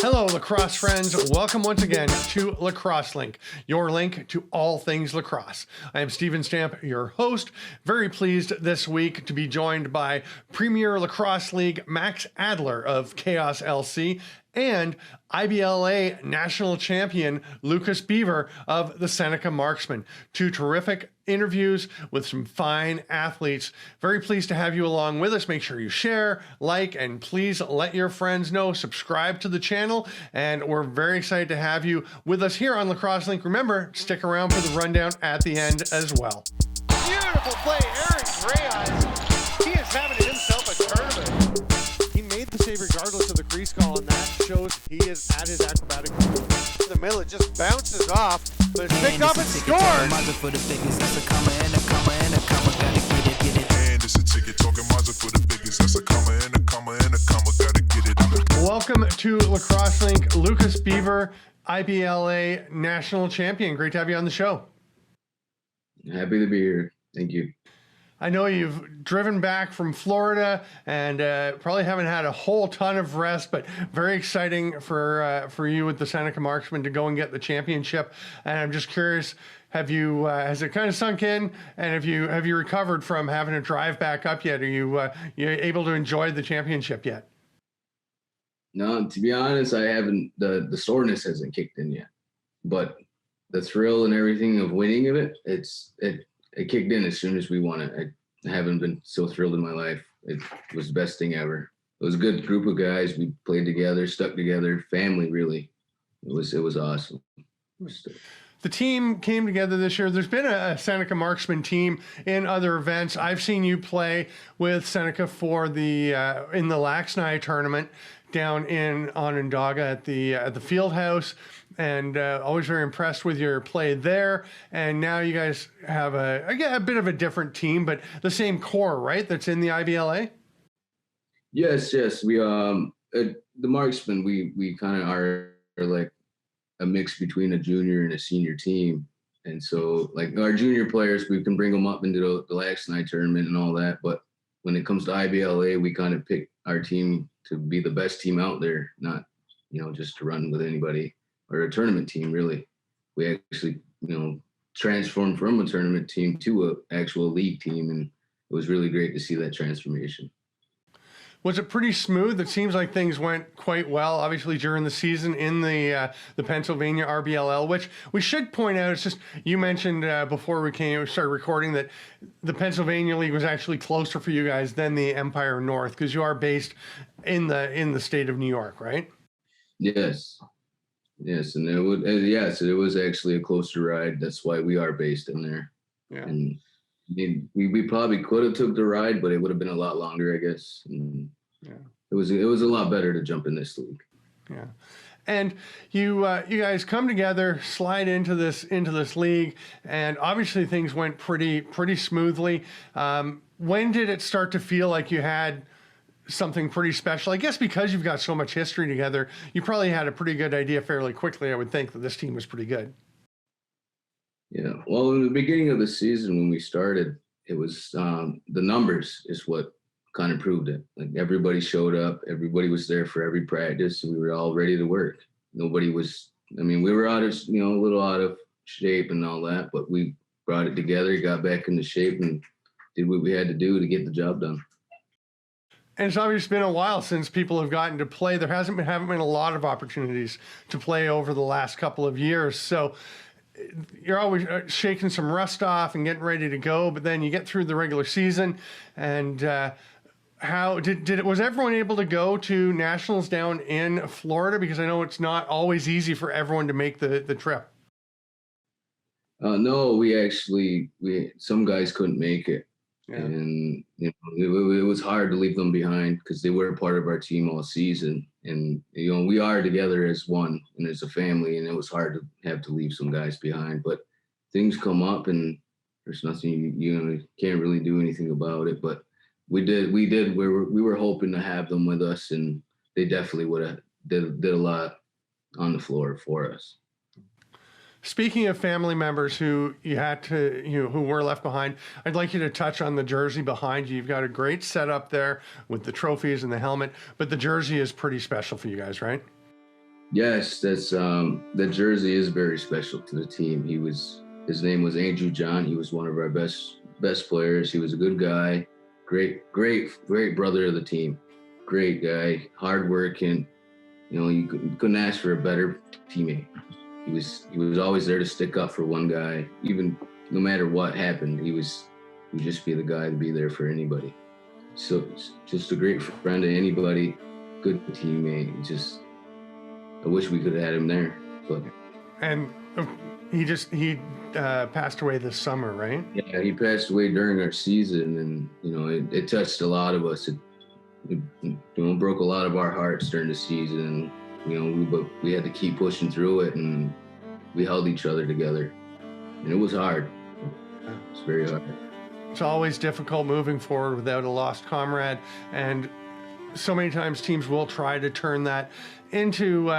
Hello, lacrosse friends. Welcome once again to Lacrosse Link, your link to all things lacrosse. I am Steven Stamp, your host. Very pleased this week to be joined by Premier Lacrosse League Max Adler of Chaos LC and IBLA National Champion Beaver of the Seneca Marksmen. Two terrific interviews with some fine athletes. Very pleased to have you along with us. Make sure you share, like, and please let your friends know. Subscribe to the channel, and we're very excited to have you with us here on Lacrosse Link. Remember, stick around for the rundown at the end as well. Beautiful play, Aaron Greyeyes. He is having himself a tournament. He made the save regardless of the crease call, and that shows he is at his acrobatic. In the middle, it just bounces off, but it's picked up and scored. Welcome to Lacrosse Link, Beaver, IBLA National Champion. Great to have you on the show. Happy to be here. Thank you. I know you've driven back from Florida and probably haven't had a whole ton of rest, but very exciting for you with the Seneca Marksmen to go and get the championship. And I'm just curious, have you has it kind of sunk in? And have you recovered from having to drive back up yet? Are you able to enjoy the championship yet? No, to be honest, I haven't. The soreness hasn't kicked in yet, but the thrill and everything of winning of it, it kicked in as soon as we won it. I haven't been so thrilled in my life. It was the best thing ever. It was a good group of guys. We played together, stuck together, family, really. It was awesome. The team came together this year. There's been a Seneca Marksman team in other events. I've seen you play with Seneca for the in the Laxni tournament down in Onondaga at the field house, and always very impressed with your play there. And now you guys have a bit of a different team, but the same core, right? That's in the IBLA. Yes. We the Marksmen, we kind of are like a mix between a junior and a senior team. And so like our junior players, we can bring them up into the Laxni tournament and all that. But when it comes to IBLA, we kind of pick our team to be the best team out there, not, just to run with anybody or a tournament team, really. We actually, transformed from a tournament team to an actual league team. And it was really great to see that transformation. Was it pretty smooth? It seems like things went quite well, obviously, during the season in the Pennsylvania RBLL, which we should point out, it's just, you mentioned before we started recording that the Pennsylvania League was actually closer for you guys than the Empire North, because you are based in the state of New York, right? Yes, and it was actually a closer ride. That's why we are based in there. Yeah. And we probably could have took the ride, but it would have been a lot longer, I guess. And yeah, it was a lot better to jump in this league. Yeah, and you guys come together, slide into this league, and obviously things went pretty smoothly. When did it start to feel like you had something pretty special? I guess because you've got so much history together, you probably had a pretty good idea fairly quickly, I would think, that this team was pretty good. Yeah, well, in the beginning of the season when we started, it was the numbers is what kind of proved it. Like everybody showed up, everybody was there for every practice, and we were all ready to work. Nobody was. We were a little out of shape and all that, but we brought it together, got back into shape, and did what we had to do to get the job done. And it's obviously been a while since people have gotten to play. There haven't been a lot of opportunities to play over the last couple of years, so you're always shaking some rust off and getting ready to go, but then you get through the regular season. And was everyone able to go to nationals down in Florida? Because I know it's not always easy for everyone to make the trip. No, some guys couldn't make it. Yeah. And it was hard to leave them behind because they were a part of our team all season, and we are together as one and as a family, and it was hard to have to leave some guys behind. But things come up, and there's nothing you can't really do anything about it. But we were hoping to have them with us, and they definitely would have did a lot on the floor for us. Speaking of family members who who were left behind, I'd like you to touch on the jersey behind you. You've got a great setup there with the trophies and the helmet, but the jersey is pretty special for you guys, right? Yes, that's that jersey is very special to the team. His name was Andrew John. He was one of our best players. He was a good guy, great brother of the team, great guy, hardworking. You know, you couldn't ask for a better teammate. He was always there to stick up for one guy, even no matter what happened. He'd just be the guy to be there for anybody. So just a great friend to anybody, good teammate. I wish we could have had him there, but And he passed away this summer, right? yeah, he passed away during our season, and you know it touched a lot of us. It broke a lot of our hearts during the season. You know, but we had to keep pushing through it, and we held each other together, and it was hard. It's very hard. It's always difficult moving forward without a lost comrade, and so many times teams will try to turn that into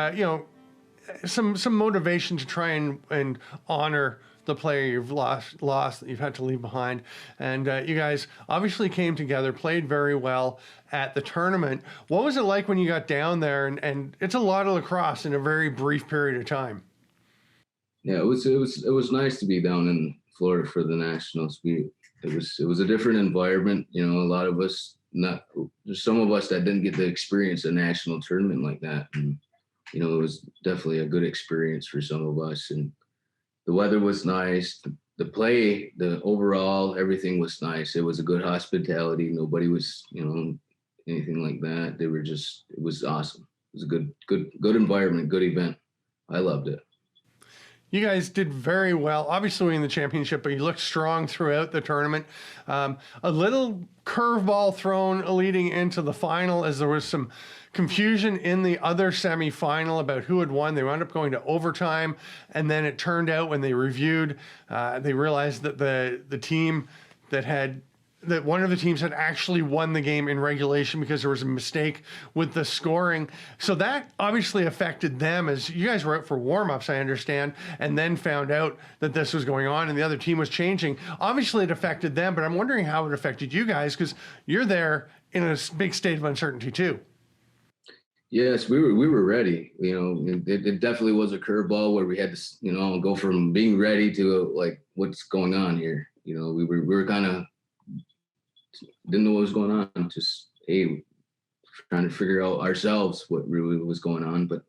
some motivation to try and honor the player you've lost that you've had to leave behind. And you guys obviously came together, played very well at the tournament. What was it like when you got down there? And it's a lot of lacrosse in a very brief period of time. Yeah, it was nice to be down in Florida for the Nationals. It was a different environment. You know, a lot of us there's some of us that didn't get to experience a national tournament like that. And, you know, it was definitely a good experience for some of us. And the weather was nice. The play, the overall, everything was nice. It was a good hospitality. Nobody was, anything like that. It was awesome. It was a good environment, good event. I loved it. You guys did very well, obviously winning the championship, but you looked strong throughout the tournament. A little curveball thrown leading into the final as there was some confusion in the other semifinal about who had won. They wound up going to overtime, and then it turned out when they reviewed, they realized that the team that one of the teams had actually won the game in regulation because there was a mistake with the scoring. So that obviously affected them, as you guys were out for warm-ups, I understand, and then found out that this was going on and the other team was changing. Obviously it affected them, but I'm wondering how it affected you guys, because you're there in a big state of uncertainty too. Yes, we were ready. You know, it definitely was a curveball where we had to, go from being ready to like, what's going on here? You know, we were kind of didn't know what was going on. Just, hey, trying to figure out ourselves what really was going on. But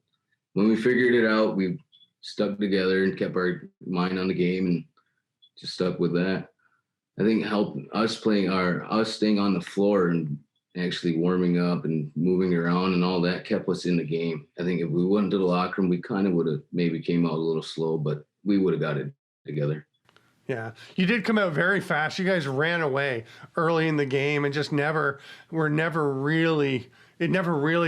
when we figured it out, we stuck together and kept our mind on the game and just stuck with that. I think helped us staying on the floor and actually warming up and moving around and all that kept us in the game. I think if we went to the locker room, we kind of would have maybe came out a little slow, but we would have got it together. Yeah, you did come out very fast. You guys ran away early in the game and just it never really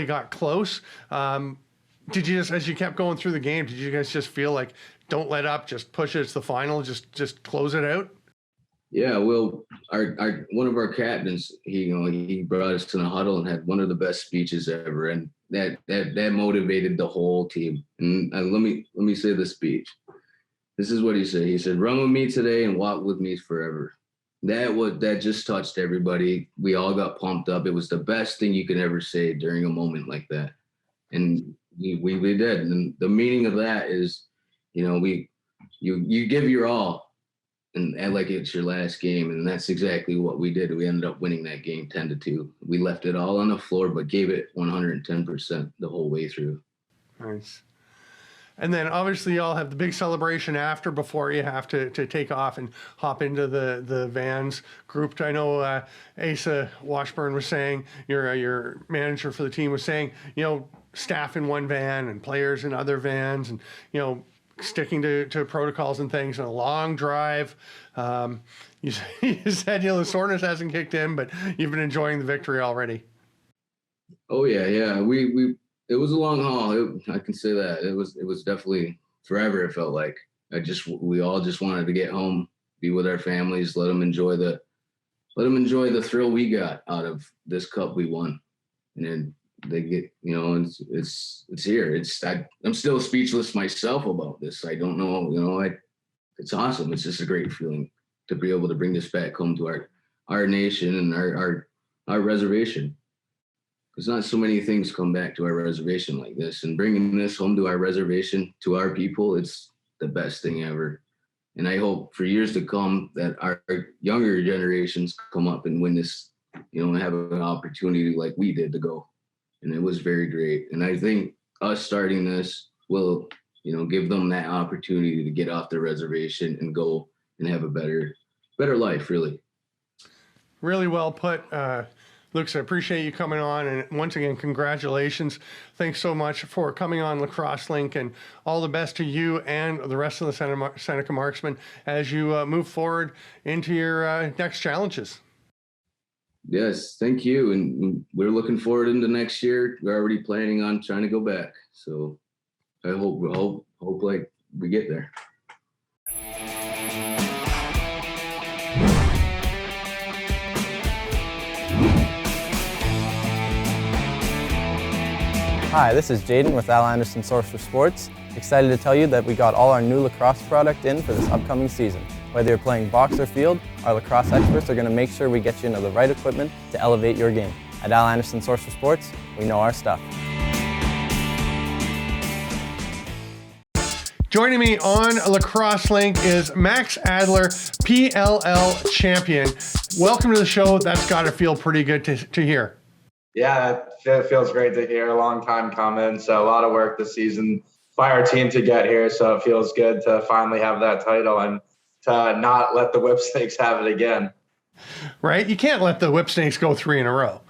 got close. Did you just, as you kept going through the game, did you guys just feel like, don't let up, just push it, it's the final, just close it out? Yeah, well, our one of our captains, he brought us to the huddle and had one of the best speeches ever, and that motivated the whole team. And let me say the speech. This is what he said. He said, "Run with me today and walk with me forever." That just touched everybody. We all got pumped up. It was the best thing you could ever say during a moment like that, and we did. And the meaning of that is, you give your all, and act like it's your last game, and that's exactly what we did. We ended up winning that game 10-2. We left it all on the floor, but gave it 110% the whole way through. Nice. And then obviously y'all have the big celebration before you have to take off and hop into the vans grouped. I know Asa Washburn was saying, your manager for the team was saying, staff in one van and players in other vans, and, sticking to protocols and things, and a long drive. You said, the soreness hasn't kicked in, but you've been enjoying the victory already. Oh yeah. It was a long haul. I can say that. It was definitely forever. It felt like we all just wanted to get home, be with our families, let them enjoy the thrill we got out of this cup we won. And then they get, it's here. I'm still speechless myself about this. I don't know, it's awesome. It's just a great feeling to be able to bring this back home to our nation and our reservation. because not so many things come back to our reservation like this, and bringing this home to our reservation, to our people, it's the best thing ever. And I hope for years to come that our younger generations come up and win this, and have an opportunity like we did to go. And it was very great. And I think us starting this will, give them that opportunity to get off the reservation and go and have a better life, really. Really well put, Luke. I appreciate you coming on, and once again, congratulations. Thanks so much for coming on Lacrosse Link, and all the best to you and the rest of the Seneca Marksmen as you move forward into your next challenges. Yes, thank you. And we're looking forward into next year. We're already planning on trying to go back. So I hope like we get there. Hi, this is Jaden with Al Anderson Source for Sports. Excited to tell you that we got all our new lacrosse product in for this upcoming season. Whether you're playing box or field, our lacrosse experts are going to make sure we get you into the right equipment to elevate your game. At Al Anderson Source for Sports, we know our stuff. Joining me on Lacrosse Link is Max Adler, PLL Champion. Welcome to the show. That's got to feel pretty good to hear. Yeah, it feels great to hear. A long time coming. So a lot of work this season by our team to get here. So it feels good to finally have that title and to not let the Whipsnakes have it again. Right? You can't let the Whipsnakes go 3 in a row.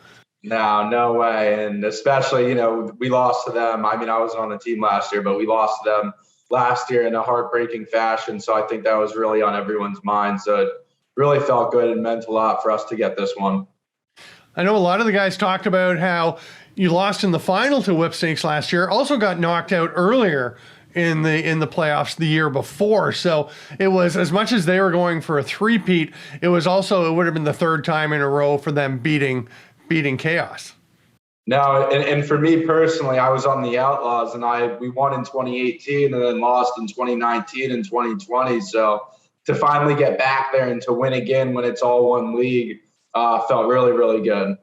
No way. And especially, we lost to them. I mean, I was on the team last year, but we lost to them last year in a heartbreaking fashion. So I think that was really on everyone's mind. So it really felt good and meant a lot for us to get this one. I know a lot of the guys talked about how you lost in the final to Whipsnakes last year, also got knocked out earlier in the playoffs the year before. So it was, as much as they were going for a three-peat, it would have been the third time in a row for them beating Chaos. No, and for me personally, I was on the Outlaws, and we won in 2018 and then lost in 2019 and 2020. So to finally get back there and to win again when it's all one league felt really, really good.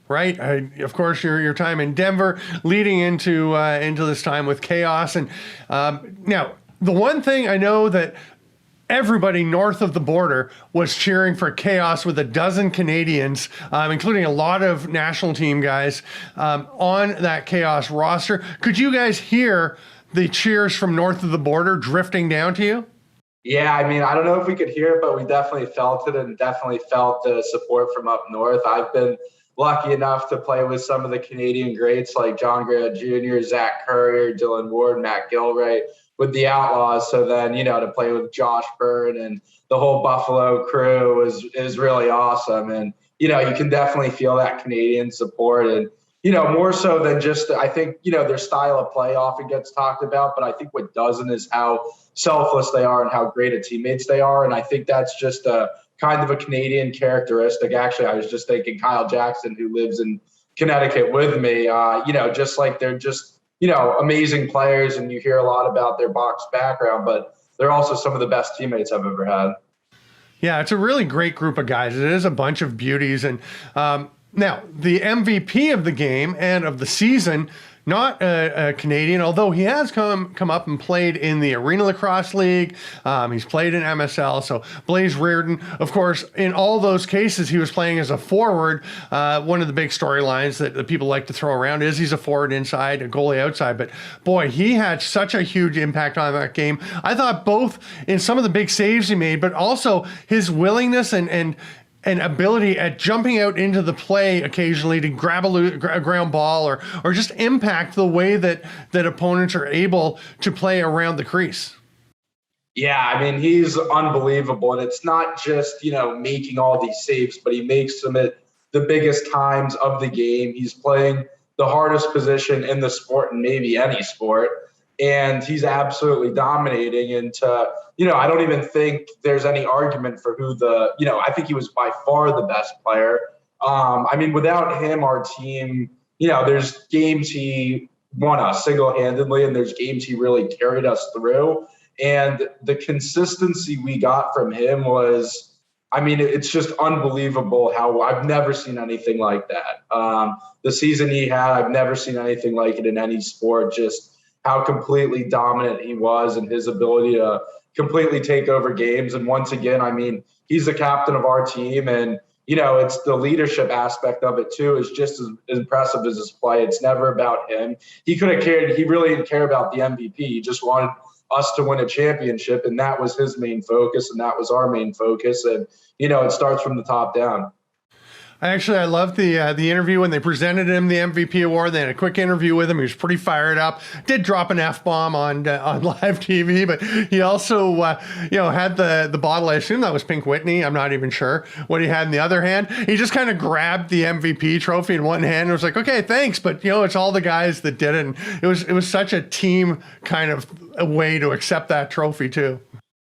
Right. Of course, your time in Denver leading into this time with Chaos. And now, the one thing I know that everybody north of the border was cheering for Chaos, with a dozen Canadians, including a lot of national team guys, on that Chaos roster. Could you guys hear the cheers from north of the border drifting down to you? Yeah, I mean, I don't know if we could hear it, but we definitely felt it, and definitely felt the support from up north. I've been lucky enough to play with some of the Canadian greats like John Grant Jr., Zach Currier, Dylan Ward, Matt Gilray with the Outlaws. So then, to play with Josh Byrne and the whole Buffalo crew is really awesome. And, you can definitely feel that Canadian support. And, more so than just, I think, their style of play often gets talked about, but I think what doesn't is how selfless they are and how great of teammates they are. And I think that's just a kind of a Canadian characteristic. Actually, I was just thinking Kyle Jackson, who lives in Connecticut with me, just like they're just, amazing players, and you hear a lot about their box background, but they're also some of the best teammates I've ever had. Yeah, it's a really great group of guys. It is a bunch of beauties. And now, the MVP of the game and of the season, not a Canadian, although he has come up and played in the Arena Lacrosse League. He's played in MSL. So Blaze Reardon, of course, in all those cases, he was playing as a forward. One of the big storylines that people like to throw around is he's a forward inside, a goalie outside. But boy, he had such a huge impact on that game. I thought both in some of the big saves he made, but also his willingness and ability at jumping out into the play occasionally to grab a ground ball or just impact the way that opponents are able to play around the crease. Yeah, I mean, he's unbelievable. And it's not just, making all these saves, but he makes them at the biggest times of the game. He's playing the hardest position in the sport, and maybe any sport. And he's absolutely dominating. And I don't even think there's any argument for who I think he was by far the best player. Without him, our team, there's games he won us single-handedly, and there's games he really carried us through. And the consistency we got from him was, I mean, it's just unbelievable how I've never seen anything like that. The season he had, I've never seen anything like it in any sport, just how completely dominant he was and his ability to completely take over games. And once again, I mean, he's the captain of our team, and it's the leadership aspect of it too is just as impressive as his play. It's never about him. He could have cared. He really didn't care about the MVP. He just wanted us to win a championship, and that was his main focus, and that was our main focus. And it starts from the top down. I loved the interview when they presented him the MVP award. They had a quick interview with him. He was pretty fired up. Did drop an F-bomb on live TV, but he also had the bottle. I assume that was Pink Whitney. I'm not even sure what he had in the other hand. He just kind of grabbed the MVP trophy in one hand and was like, "Okay, thanks," but it's all the guys that did it. And it was such a team kind of a way to accept that trophy too.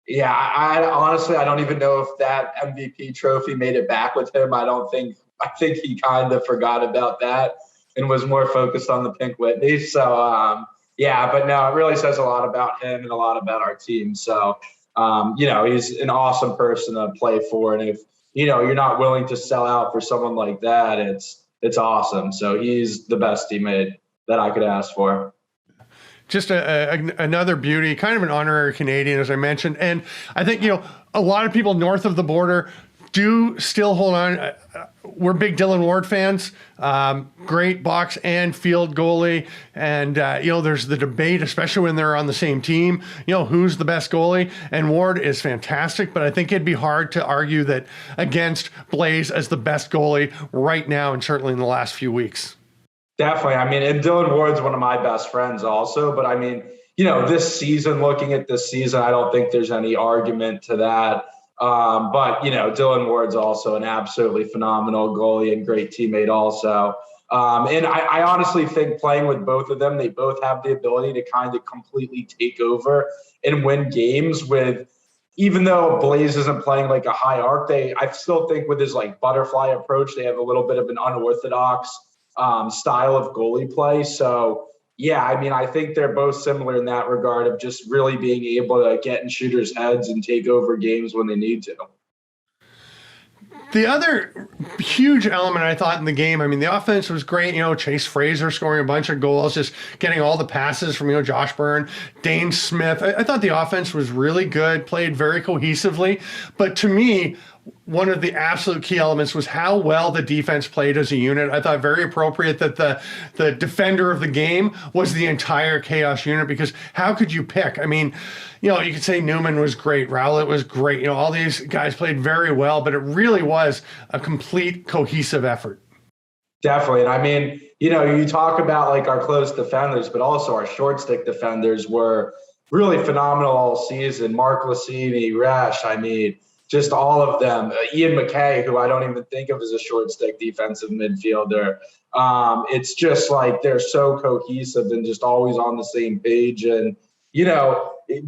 Yeah, I honestly don't even know if that MVP trophy made it back with him. I think he kind of forgot about that and was more focused on the Pink Whitney. So, but no, it really says a lot about him and a lot about our team. So, he's an awesome person to play for. And if, you're not willing to sell out for someone like that, it's awesome. So he's the best teammate that I could ask for. Just another beauty, kind of an honorary Canadian, as I mentioned. And I think, a lot of people north of the border do still hold on. We're big Dylan Ward fans, great box and field goalie. And, there's the debate, especially when they're on the same team, who's the best goalie. And Ward is fantastic, but I think it'd be hard to argue that against Blaze as the best goalie right now and certainly in the last few weeks. Definitely. I mean, and Dylan Ward's one of my best friends also, but I mean, this season, looking at this season, I don't think there's any argument to that. But Dylan Ward's also an absolutely phenomenal goalie and great teammate also. And I honestly think playing with both of them, they both have the ability to kind of completely take over and win games with, even though Blaze isn't playing like a high arc, I still think with his like butterfly approach, they have a little bit of an unorthodox style of goalie play. So yeah, I mean, I think they're both similar in that regard of just really being able to get in shooters' heads and take over games when they need to. The other huge element I thought in the game, I mean, the offense was great. Chase Fraser scoring a bunch of goals, just getting all the passes from, Josh Byrne, Dane Smith. I thought the offense was really good, played very cohesively. But to me, one of the absolute key elements was how well the defense played as a unit. I thought very appropriate that the defender of the game was the entire Chaos unit, because how could you pick? I mean, you could say Newman was great, Rowlett was great. All these guys played very well, but it really was a complete cohesive effort. Definitely. And I mean, you talk about like our close defenders, but also our short stick defenders were really phenomenal all season. Mark Lassini, Resch, I mean, just all of them. Ian McKay, who I don't even think of as a short stick defensive midfielder. It's just like they're so cohesive and just always on the same page. And,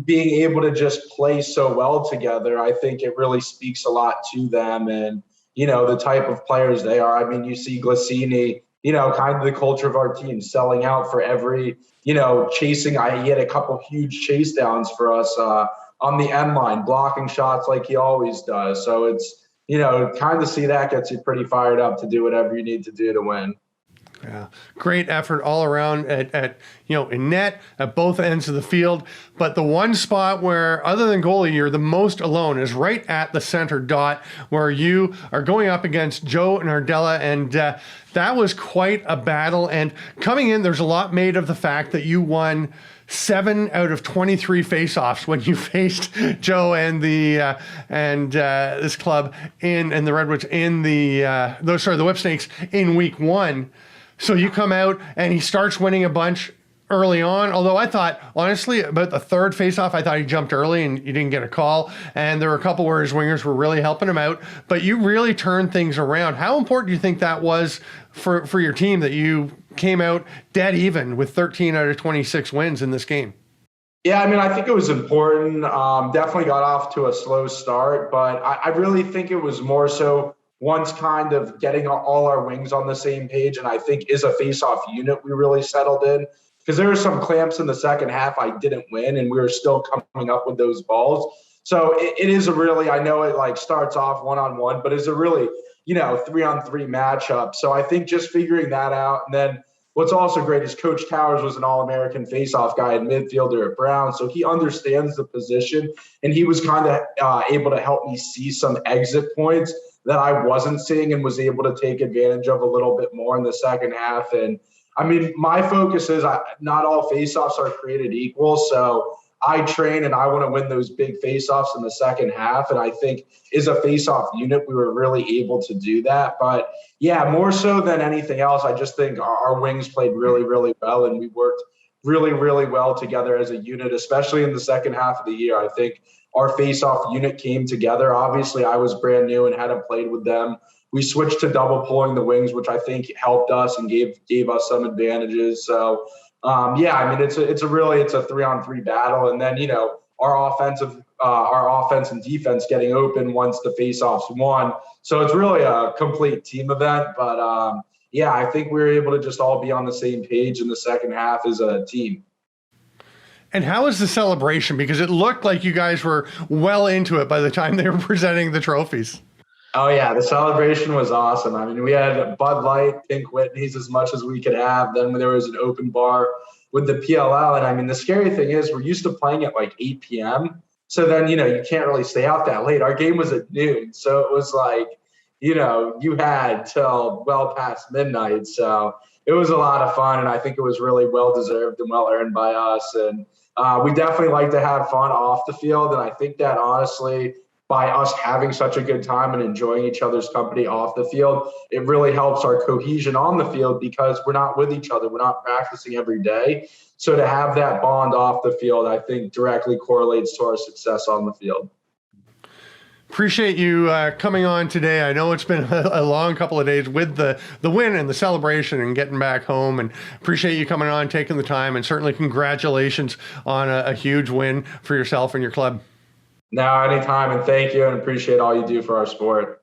being able to just play so well together, I think it really speaks a lot to them and, the type of players they are. I mean, you see Glassini, kind of the culture of our team, selling out for every, chasing. He had a couple huge chase downs for us on the end line, blocking shots like he always does. So it's, kind of see that gets you pretty fired up to do whatever you need to do to win. Yeah, great effort all around at in net at both ends of the field. But the one spot where, other than goalie, you're the most alone is right at the center dot, where you are going up against Joe Nardella, and that was quite a battle. And coming in, there's a lot made of the fact that you won 7 out of 23 face-offs when you faced Joe and this club and the Redwoods in the Whipsnakes in week 1. So you come out and he starts winning a bunch early on, although I thought, honestly, about the third face-off, I thought he jumped early and you didn't get a call. And there were a couple where his wingers were really helping him out. But you really turned things around. How important do you think that was for your team, that you came out dead even with 13 out of 26 wins in this game? Yeah, I mean, I think it was important. Definitely got off to a slow start, but I really think it was more so once kind of getting all our wings on the same page, and I think is a face-off unit we really settled in, because there were some clamps in the second half I didn't win, and we were still coming up with those balls. So it is a really, I know it like starts off 1-on-1, but it's a really, 3-on-3 matchup. So I think just figuring that out. And then what's also great is Coach Towers was an All-American faceoff guy and midfielder at Brown. So he understands the position, and he was kind of able to help me see some exit points that I wasn't seeing and was able to take advantage of a little bit more in the second half. And I mean, my focus is not all faceoffs are created equal. So I train and I want to win those big faceoffs in the second half. And I think as a faceoff unit, we were really able to do that. But yeah, more so than anything else, I just think our wings played really, really well. And we worked really, really well together as a unit, especially in the second half of the year. I think our faceoff unit came together. Obviously, I was brand new and hadn't played with them. We switched to double pulling the wings, which I think helped us and gave us some advantages. So yeah, I mean, it's a 3-on-3 battle. And then, our offense and defense getting open once the faceoffs won. So it's really a complete team event. But yeah, I think we were able to just all be on the same page in the second half as a team. And how was the celebration? Because it looked like you guys were well into it by the time they were presenting the trophies. Oh, yeah, the celebration was awesome. I mean, we had Bud Light, Pink Whitney's, as much as we could have. Then there was an open bar with the PLL. And I mean, the scary thing is we're used to playing at like 8 p.m. So then, you can't really stay out that late. Our game was at noon. So it was like, you had till well past midnight. So it was a lot of fun. And I think it was really well-deserved and well-earned by us. And we definitely like to have fun off the field. And I think that honestly, by us having such a good time and enjoying each other's company off the field, it really helps our cohesion on the field because we're not with each other. We're not practicing every day. So to have that bond off the field, I think directly correlates to our success on the field. Appreciate you coming on today. I know it's been a long couple of days with the win and the celebration and getting back home, and appreciate you coming on, taking the time, and certainly congratulations on a huge win for yourself and your club. No, anytime, and thank you, and appreciate all you do for our sport.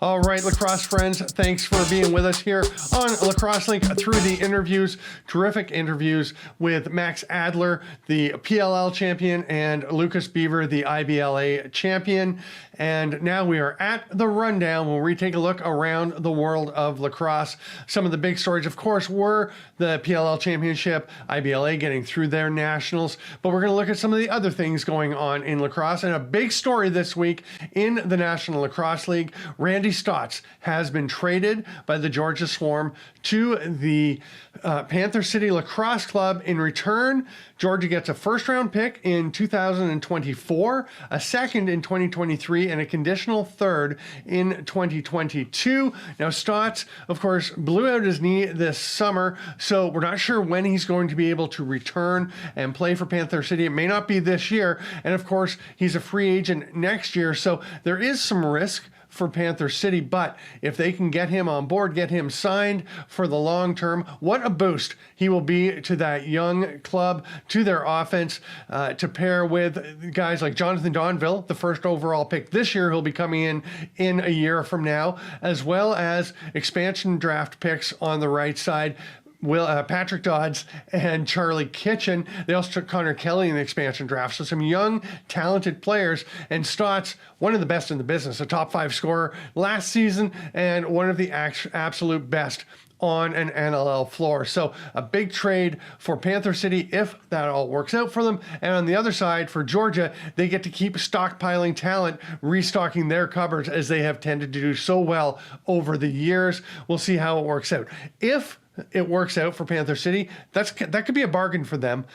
All right, lacrosse friends, thanks for being with us here on Lacrosse Link through the interviews, terrific interviews with Max Adler, the PLL champion, and Lucas Beaver, the IBLA champion. And now we are at the rundown where we take a look around the world of lacrosse. Some of the big stories, of course, were the PLL Championship, IBLA getting through their nationals, but we're going to look at some of the other things going on in lacrosse. And a big story this week in the National Lacrosse League, Randy Stotts has been traded by the Georgia Swarm to the Panther City Lacrosse Club. In return, Georgia gets a first-round pick in 2024, a second in 2023, and a conditional third in 2022. Now, Stotts, of course, blew out his knee this summer, so we're not sure when he's going to be able to return and play for Panther City. It may not be this year, and of course, he's a free agent next year, so there is some risk for Panther City, but if they can get him on board, get him signed for the long term, what a boost he will be to that young club, to their offense, to pair with guys like Jonathan Donville, the first overall pick this year, who'll be coming in a year from now, as well as expansion draft picks on the right side. Patrick Dodds and Charlie Kitchen. They also took Connor Kelly in the expansion draft. So some young, talented players. And Stotts, one of the best in the business, a top 5 scorer last season and one of the absolute best on an NLL floor. So a big trade for Panther City if that all works out for them. And on the other side, for Georgia, they get to keep stockpiling talent, restocking their cupboards as they have tended to do so well over the years. We'll see how it works out. If it works out for Panther City, that could be a bargain for them.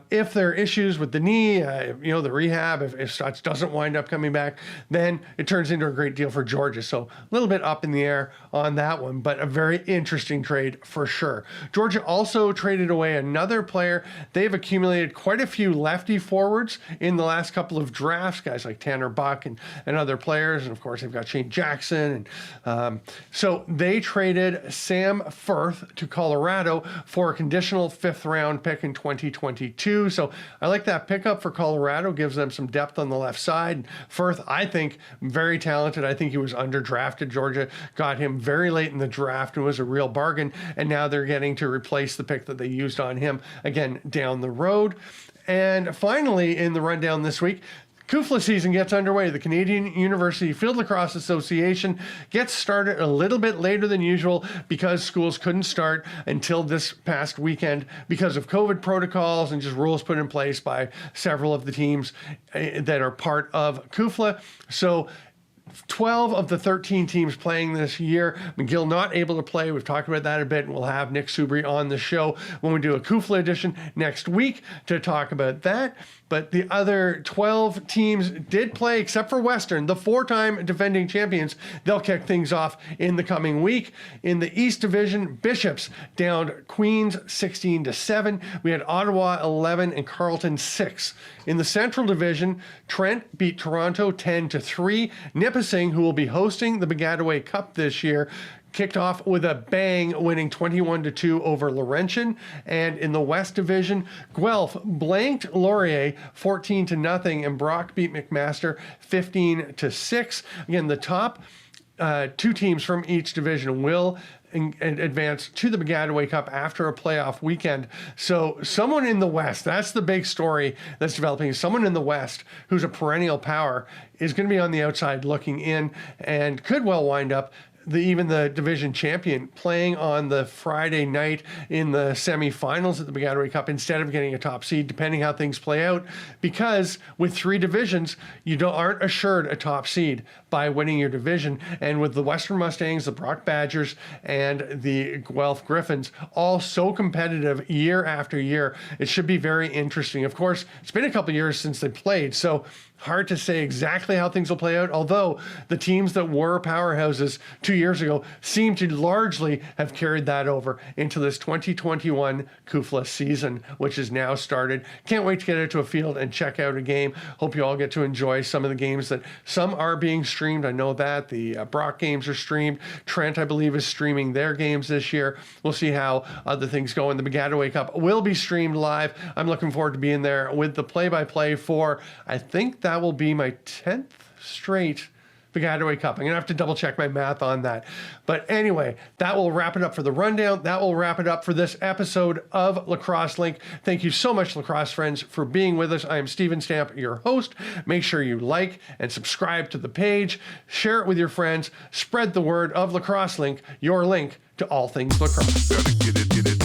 If there are issues with the knee, the rehab, if Stotts doesn't wind up coming back, then it turns into a great deal for Georgia. So a little bit up in the air on that one, but a very interesting trade for sure. Georgia also traded away another player. They've accumulated quite a few lefty forwards in the last couple of drafts, guys like Tanner Buck and other players. And of course, they've got Shane Jackson. And so they traded Sam Firth to Colorado for a conditional 5th round pick in 2022. So I like that pickup for Colorado, gives them some depth on the left side. Firth, I think, very talented. I think he was underdrafted. Georgia got him very late in the draft and was a real bargain. And now they're getting to replace the pick that they used on him again down the road. And finally, in the rundown this week, CUFLA season gets underway. The Canadian University Field Lacrosse Association gets started a little bit later than usual because schools couldn't start until this past weekend because of COVID protocols and just rules put in place by several of the teams that are part of CUFLA. So 12 of the 13 teams playing this year. McGill not able to play. We've talked about that a bit, and we'll have Nick Subri on the show when we do a CUFLA edition next week to talk about that. But the other 12 teams did play, except for Western, the 4-time defending champions. They'll kick things off in the coming week. In the East Division, Bishops downed Queens 16-7. We had Ottawa 11 and Carleton 6. In the Central Division, Trent beat Toronto 10-3. Nipissing, who will be hosting the Piscataway Cup this year, kicked off with a bang, winning 21-2 over Laurentian. And in the West Division, Guelph blanked Laurier 14-0, and Brock beat McMaster 15-6. Again, the top 2 teams from each division will advance to the Piscataway Cup after a playoff weekend. So someone in the West, that's the big story that's developing. Someone in the West who's a perennial power is going to be on the outside looking in and could well wind up even the division champion playing on the Friday night in the semifinals at the Piscataway Cup instead of getting a top seed, depending how things play out. Because with 3 divisions, you aren't assured a top seed by winning your division. And with the Western Mustangs, the Brock Badgers, and the Guelph Griffins all so competitive year after year, it should be very interesting. Of course, it's been a couple years since they played, so hard to say exactly how things will play out, although the teams that were powerhouses 2 years ago seem to largely have carried that over into this 2021 CUFLA season, which is now started. Can't wait to get out to a field and check out a game. Hope you all get to enjoy some of the games that some are being streamed. I know that the Brock games are streamed. Trent, I believe, is streaming their games this year. We'll see how other things go. And the Piscataway Cup will be streamed live. I'm looking forward to being there with the play-by-play for, I think that will be my 10th straight Piscataway Cup. I'm going to have to double check my math on that. But anyway, that will wrap it up for the rundown. That will wrap it up for this episode of Lacrosse Link. Thank you so much, lacrosse friends, for being with us. I am Steven Stamp, your host. Make sure you like and subscribe to the page. Share it with your friends. Spread the word of Lacrosse Link, your link to all things lacrosse.